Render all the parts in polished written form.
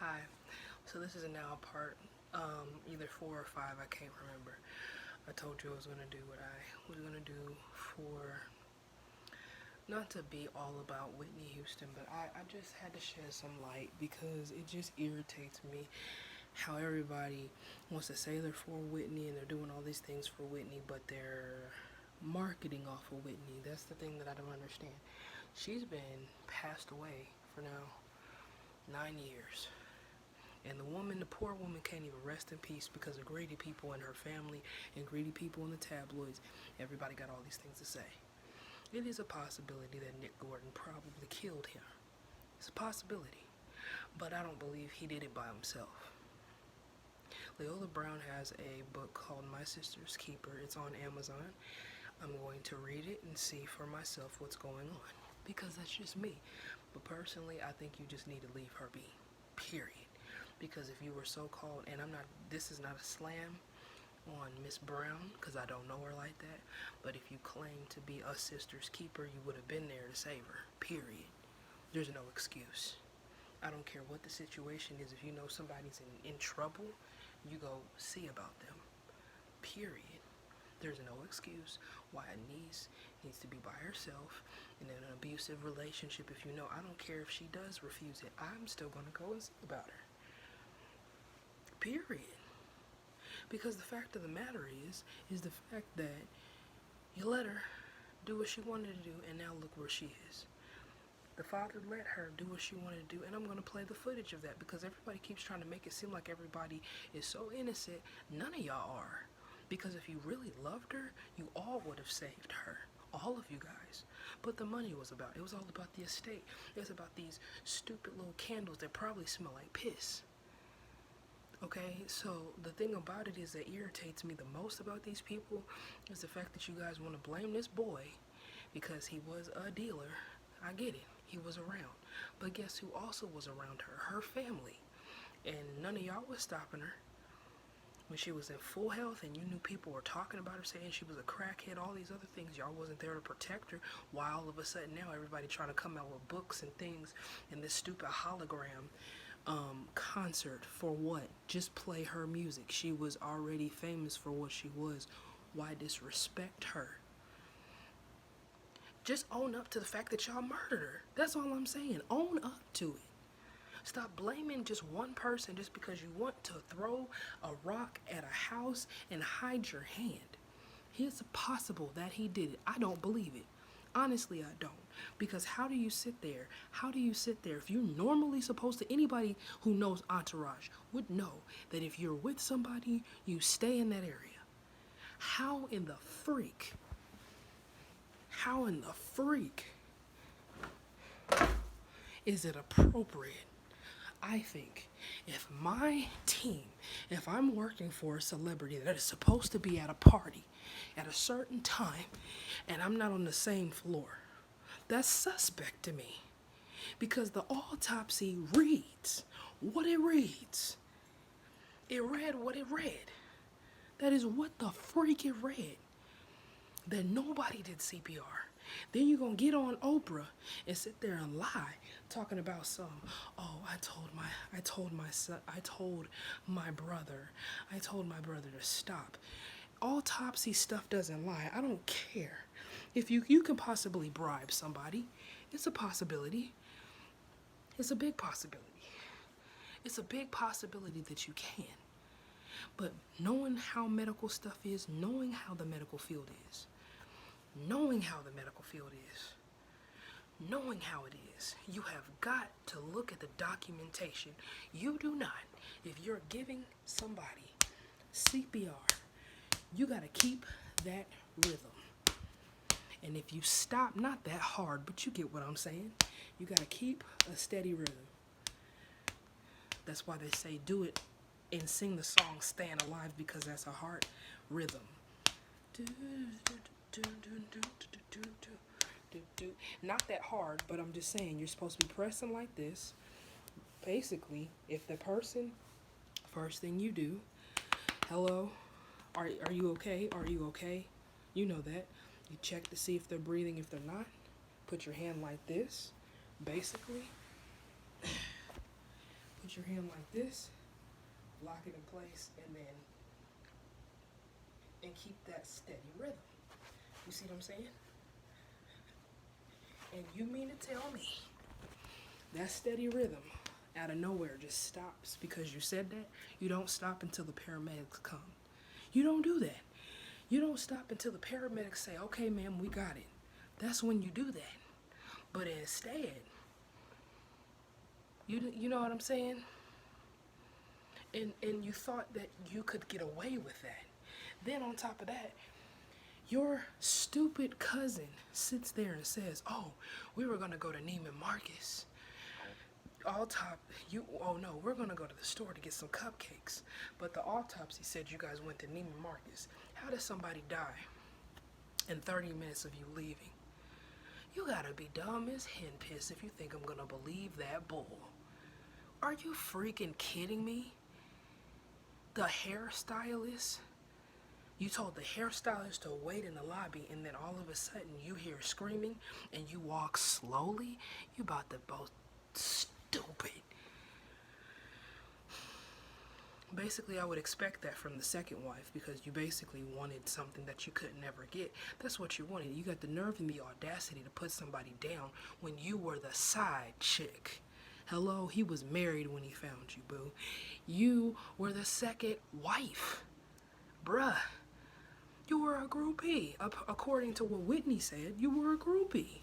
Hi. So this is now part either 4 or 5, I can't remember. I told you I was gonna do what I was gonna do for, not to be all about Whitney Houston, but I just had to shed some light because it just irritates me how everybody wants to say they're for Whitney and they're doing all these things for Whitney, but they're marketing off of Whitney. That's the thing that I don't understand. She's been passed away for now 9 years. And the poor woman can't even rest in peace because of greedy people in her family and greedy people in the tabloids. Everybody got all these things to say. It is a possibility that Nick Gordon probably killed him. It's a possibility. But I don't believe he did it by himself. Leola Brown has a book called My Sister's Keeper. It's on Amazon. I'm going to read it and see for myself what's going on. Because that's just me. But personally, I think you just need to leave her be. Period. Because if you were so called, and this is not a slam on Miss Brown, because I don't know her like that, but if you claim to be a sister's keeper, you would have been there to save her, period. There's no excuse. I don't care what the situation is. If you know somebody's in trouble, you go see about them, period. There's no excuse why a niece needs to be by herself in an abusive relationship. If you know, I don't care if she does refuse it, I'm still going to go and see about her. Period. Because the fact of the matter is the fact that you let her do what she wanted to do, and now look where she is. The father let her do what she wanted to do, and I'm going to play the footage of that because everybody keeps trying to make it seem like everybody is so innocent. None of y'all are. Because if you really loved her, you all would have saved her. All of you guys. But the money was about. It was all about the estate. It was about these stupid little candles that probably smell like piss. Okay, so the thing about it is that irritates me the most about these people is the fact that you guys want to blame this boy because he was a dealer. I get it. He was around. But guess who also was around her? Her family. And none of y'all was stopping her when she was in full health and you knew people were talking about her, saying she was a crackhead, all these other things. Y'all wasn't there to protect her. Why all of a sudden now everybody trying to come out with books and things and this stupid hologram concert for what? Just play her music. She was already famous for what she was. Why disrespect her? Just own up to the fact that y'all murdered her. That's all I'm saying. Own up to it. Stop blaming just one person just because you want to throw a rock at a house and hide your hand. It's possible that he did it. I don't believe it. Honestly, I don't. Because how do you sit there? How do you sit there? If you're normally supposed to, anybody who knows entourage would know that if you're with somebody, you stay in that area. How in the freak is it appropriate? I think if my team, if I'm working for a celebrity that is supposed to be at a party at a certain time and I'm not on the same floor, that's suspect to me. Because the autopsy reads what it reads. It read what it read. That is what the freak it read. That nobody did CPR. Then you're going to get on Oprah and sit there and lie, talking about I told my brother to stop. Autopsy stuff doesn't lie. I don't care. If you can possibly bribe somebody, it's a possibility. It's a big possibility. It's a big possibility that you can. But knowing how medical stuff is, knowing how the medical field is, knowing how it is, you have got to look at the documentation. You do not. If you're giving somebody CPR, you got to keep that rhythm. And if you stop, not that hard, but you get what I'm saying. You got to keep a steady rhythm. That's why they say do it and sing the song Staying Alive, because that's a heart rhythm. Not that hard, but I'm just saying you're supposed to be pressing like this. Basically, if the person, first thing you do, hello, are you okay? Are you okay? You know that. You check to see if they're breathing. If they're not, put your hand like this. Basically, put your hand like this, lock it in place, and keep that steady rhythm. You see what I'm saying? And you mean to tell me that steady rhythm out of nowhere just stops because you said that? You don't stop until the paramedics come. You don't do that. You don't stop until the paramedics say, okay, ma'am, we got it. That's when you do that. But instead, you know what I'm saying? And you thought that you could get away with that. Then on top of that, your stupid cousin sits there and says, oh, we were going to go to Neiman Marcus. Oh no, we're going to go to the store to get some cupcakes. But the autopsy said you guys went to Neiman Marcus. How does somebody die in 30 minutes of you leaving? You gotta be dumb as hen piss if you think I'm gonna believe that bull. Are you freaking kidding me? The hairstylist? You told the hairstylist to wait in the lobby, and then all of a sudden you hear screaming and you walk slowly? You about to both stupid. Basically, I would expect that from the second wife because you basically wanted something that you could never get. That's what you wanted. You got the nerve and the audacity to put somebody down when you were the side chick. Hello, he was married when he found you, boo. You were the second wife. Bruh, you were a groupie. According to what Whitney said, you were a groupie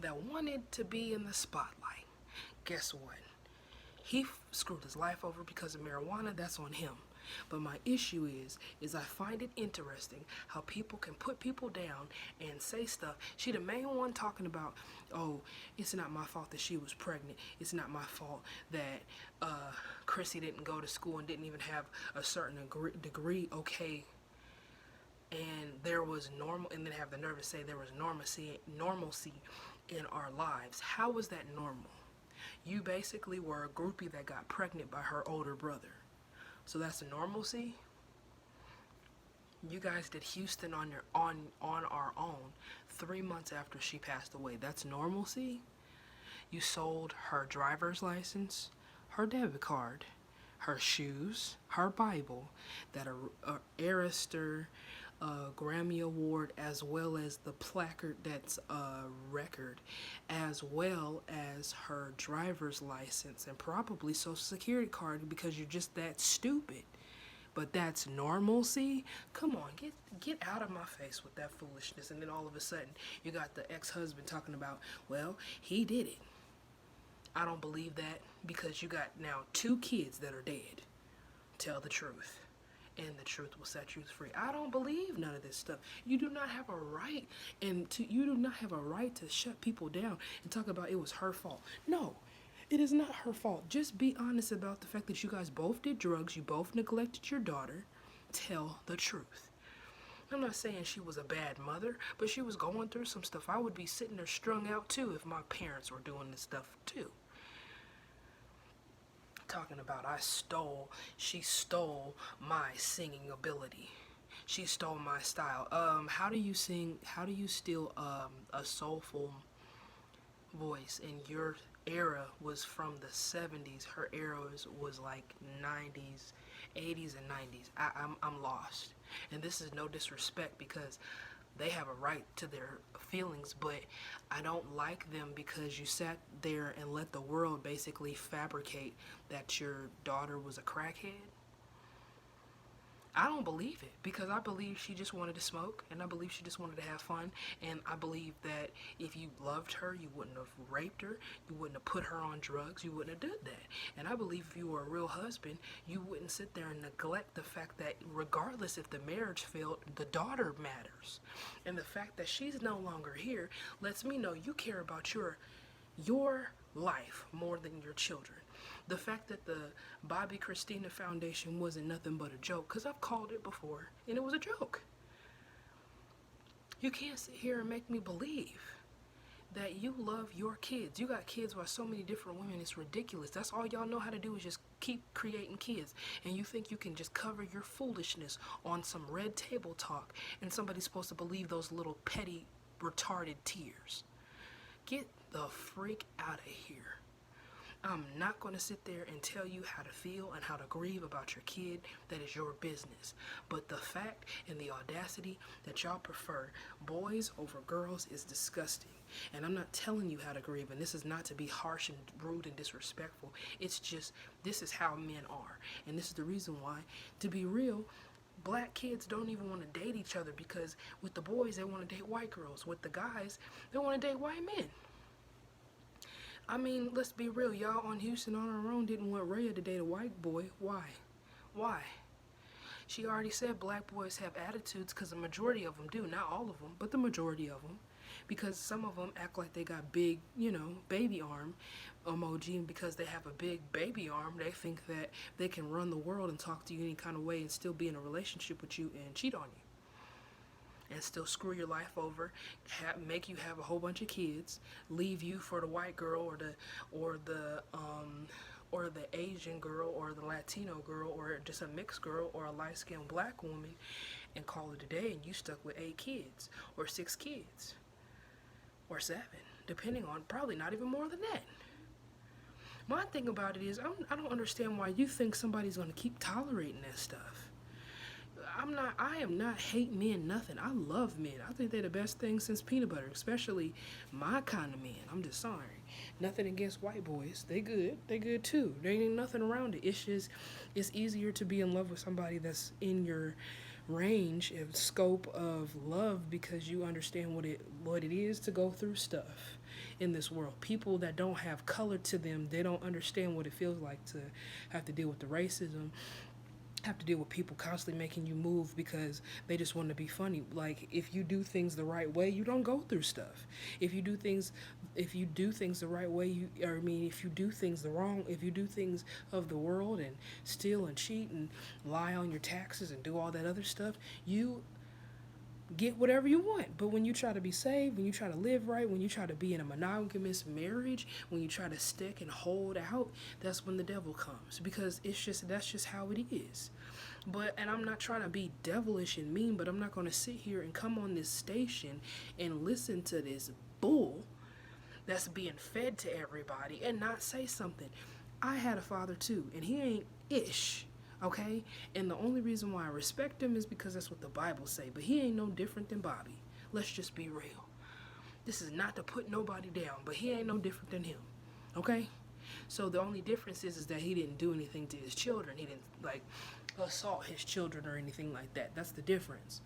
that wanted to be in the spotlight. Guess what? He screwed his life over because of marijuana. That's on him. But my issue is I find it interesting how people can put people down and say stuff. She the main one talking about, oh, it's not my fault that she was pregnant. It's not my fault that Chrissy didn't go to school and didn't even have a certain degree. Okay. And there was normal, and then have the nerve to say there was normalcy in our lives. How was that normal? You basically were a groupie that got pregnant by her older brother. So that's a normalcy. You guys did Houston on our own 3 months after she passed away. That's normalcy. You sold her driver's license, her debit card, her shoes, her Bible, that a Arista Grammy Award, as well as the placard that's a record, as well as her driver's license and probably social security card because you're just that stupid. But that's normalcy? Come on, get out of my face with that foolishness. And then all of a sudden, you got the ex-husband talking about, well, he did it. I don't believe that because you got now 2 kids that are dead. Tell the truth. And the truth will set you free. I don't believe none of this stuff. You do not have a right, you do not have a right to shut people down and talk about it was her fault. No, it is not her fault. Just be honest about the fact that you guys both did drugs. You both neglected your daughter. Tell the truth. I'm not saying she was a bad mother, but she was going through some stuff. I would be sitting there strung out too if my parents were doing this stuff too. Talking about she stole my singing ability. She stole my style. How do you steal a soulful voice? And your era was from the 70s. Her era was like 90s, 80s and 90s. I'm lost. And this is no disrespect because they have a right to their feelings, but I don't like them because you sat there and let the world basically fabricate that your daughter was a crackhead. I don't believe it because I believe she just wanted to smoke and I believe she just wanted to have fun, and I believe that if you loved her, you wouldn't have raped her, you wouldn't have put her on drugs, you wouldn't have done that. And I believe if you were a real husband, you wouldn't sit there and neglect the fact that regardless if the marriage failed, the daughter matters. And the fact that she's no longer here lets me know you care about your life more than your children. The fact that the Bobby Christina Foundation wasn't nothing but a joke, because I've called it before, and it was a joke. You can't sit here and make me believe that you love your kids. You got kids by so many different women, it's ridiculous. That's all y'all know how to do is just keep creating kids. And you think you can just cover your foolishness on some red table talk, and somebody's supposed to believe those little petty, retarded tears. Get the freak out of here. I'm not going to sit there and tell you how to feel and how to grieve about your kid. That is your business. But the fact and the audacity that y'all prefer boys over girls is disgusting. And I'm not telling you how to grieve, and this is not to be harsh and rude and disrespectful. It's just, this is how men are. And this is the reason why, to be real, black kids don't even want to date each other, because with the boys, they want to date white girls. With the guys, they want to date white men. I mean, let's be real. Y'all on Houston on Our Own didn't want Rhea to date a white boy. Why? Why? She already said black boys have attitudes, because the majority of them do. Not all of them, but the majority of them. Because some of them act like they got big, baby arm emoji. And because they have a big baby arm, they think that they can run the world and talk to you any kind of way and still be in a relationship with you and cheat on you. And still screw your life over, make you have a whole bunch of kids, leave you for the white girl or the Asian girl or the Latino girl or just a mixed girl or a light-skinned black woman, and call it a day, and you stuck with 8 kids or 6 kids or 7, depending on, probably not even more than that. My thing about it is, I don't understand why you think somebody's going to keep tolerating that stuff. I am not hate men, nothing. I love men. I think they're the best thing since peanut butter, especially my kind of men. I'm just sorry. Nothing against white boys. They good. They good too. There ain't nothing around it. It's just, it's easier to be in love with somebody that's in your range and scope of love, because you understand what it is to go through stuff in this world. People that don't have color to them, they don't understand what it feels like to have to deal with the racism, have to deal with people constantly making you move because they just want to be funny. Like, if you do things the right way, you don't go through stuff. If you do things the right way, if you do things of the world and steal and cheat and lie on your taxes and do all that other stuff, you get whatever you want. But when you try to be saved, when you try to live right, when you try to be in a monogamous marriage, when you try to stick and hold out, that's when the devil comes, because that's just how it is. And I'm not trying to be devilish and mean, but I'm not going to sit here and come on this station and listen to this bull that's being fed to everybody and not say something. I had a father too, and he ain't ish. Okay? And the only reason why I respect him is because that's what the Bible say. But he ain't no different than Bobby. Let's just be real. This is not to put nobody down, but he ain't no different than him. Okay? So the only difference is that he didn't do anything to his children. He didn't, assault his children or anything like that. That's the difference.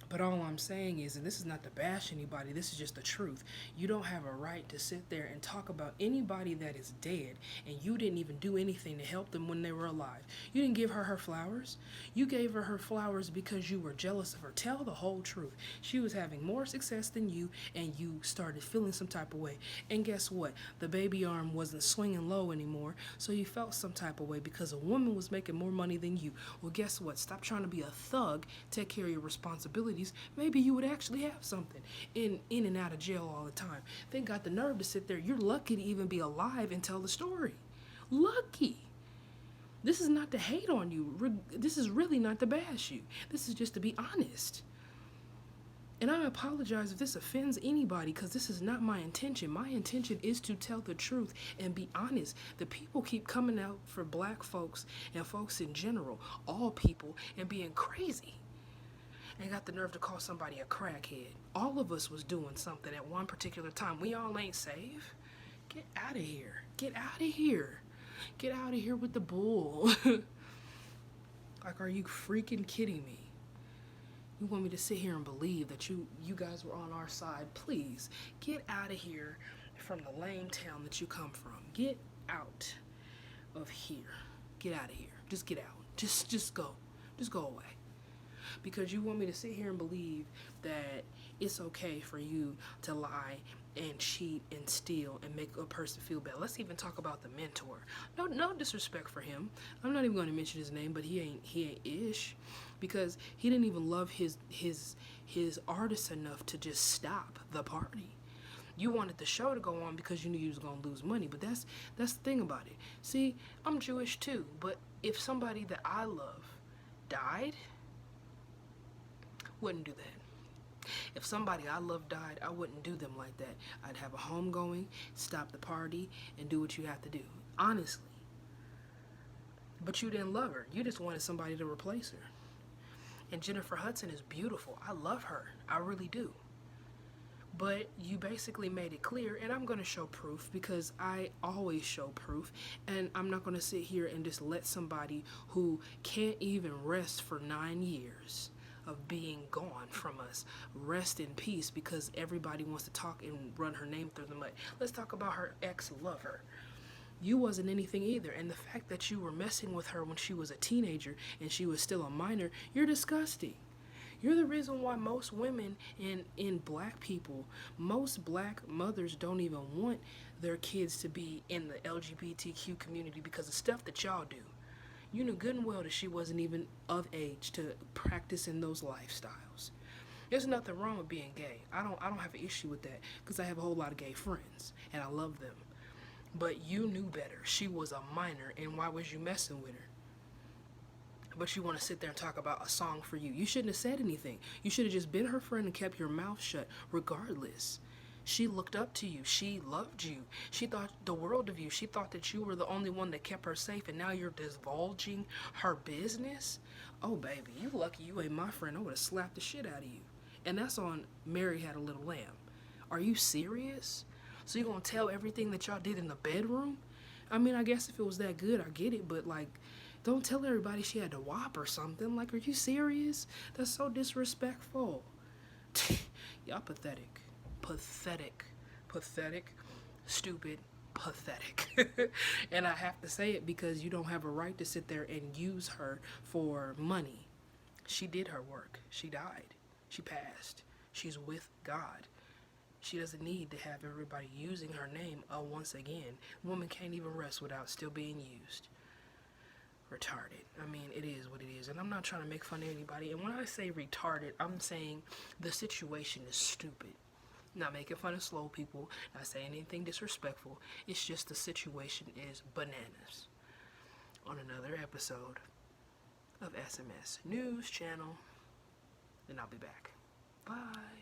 But all I'm saying is, and this is not to bash anybody, this is just the truth. You don't have a right to sit there and talk about anybody that is dead, and you didn't even do anything to help them when they were alive. You didn't give her flowers. You gave her flowers because you were jealous of her. Tell the whole truth. She was having more success than you, and you started feeling some type of way. And guess what? The baby arm wasn't swinging low anymore, so you felt some type of way because a woman was making more money than you. Well, guess what? Stop trying to be a thug. Take care of your responsibilities. Maybe you would actually have something. In and out of jail all the time. They got the nerve to sit there. You're lucky to even be alive and tell the story. Lucky. This is not to hate on you. This is really not to bash you. This is just to be honest. And I apologize if this offends anybody, because this is not my intention. My intention is to tell the truth and be honest. The people keep coming out for black folks and folks in general, all people, and being crazy. And got the nerve to call somebody a crackhead. All of us was doing something at one particular time. We all ain't safe. Get out of here. Get out of here. Get out of here with the bull. Like, are you freaking kidding me? You want me to sit here and believe that you guys were on our side? Please, get out of here from the lame town that you come from. Get out of here. Get out of here. Just get out. Just go. Just go away. Because you want me to sit here and believe that it's okay for you to lie and cheat and steal and make a person feel bad. Let's even talk about the mentor. No disrespect for him. I'm not even going to mention his name, but he ain't ish, because he didn't even love his artists enough to just stop the party. You wanted the show to go on because you knew you was going to lose money, but that's the thing about it. See, I'm Jewish too, but if somebody that I love died, wouldn't do that. If somebody I love died, I wouldn't do them like that. I'd have a homegoing, stop the party, and do what you have to do. Honestly. But you didn't love her. You just wanted somebody to replace her. And Jennifer Hudson is beautiful. I love her. I really do. But you basically made it clear, and I'm going to show proof because I always show proof, and I'm not going to sit here and just let somebody who can't even rest for 9 years of being gone from us rest in peace because everybody wants to talk and run her name through the mud. Let's talk about her ex-lover. You wasn't anything either, and the fact that you were messing with her when she was a teenager and she was still a minor, you're disgusting. You're the reason why most women and black people, most black mothers don't even want their kids to be in the LGBTQ community because of stuff that y'all do. You knew good and well that she wasn't even of age to practice in those lifestyles. There's nothing wrong with being gay. I don't have an issue with that because I have a whole lot of gay friends and I love them. But you knew better. She was a minor, and why was you messing with her? But you want to sit there and talk about a song for you. You shouldn't have said anything. You should have just been her friend and kept your mouth shut regardless. She looked up to you. She loved you. She thought the world of you. She thought that you were the only one that kept her safe, and now you're divulging her business? Oh, baby, you lucky you ain't my friend. I would have slapped the shit out of you. And that's on Mary Had a Little Lamb. Are you serious? So you gonna tell everything that y'all did in the bedroom? I mean, I guess if it was that good, I get it, but like, don't tell everybody she had to whop or something. Like, are you serious? That's so disrespectful. Y'all pathetic. Pathetic. Pathetic. Stupid. Pathetic. And I have to say it because you don't have a right to sit there and use her for money. She did her work. She died. She passed. She's with God. She doesn't need to have everybody using her name once again. Woman can't even rest without still being used. Retarded. I mean, it is what it is. And I'm not trying to make fun of anybody. And when I say retarded, I'm saying the situation is stupid. Not making fun of slow people. Not saying anything disrespectful. It's just the situation is bananas. On another episode of SMS News Channel. And I'll be back. Bye.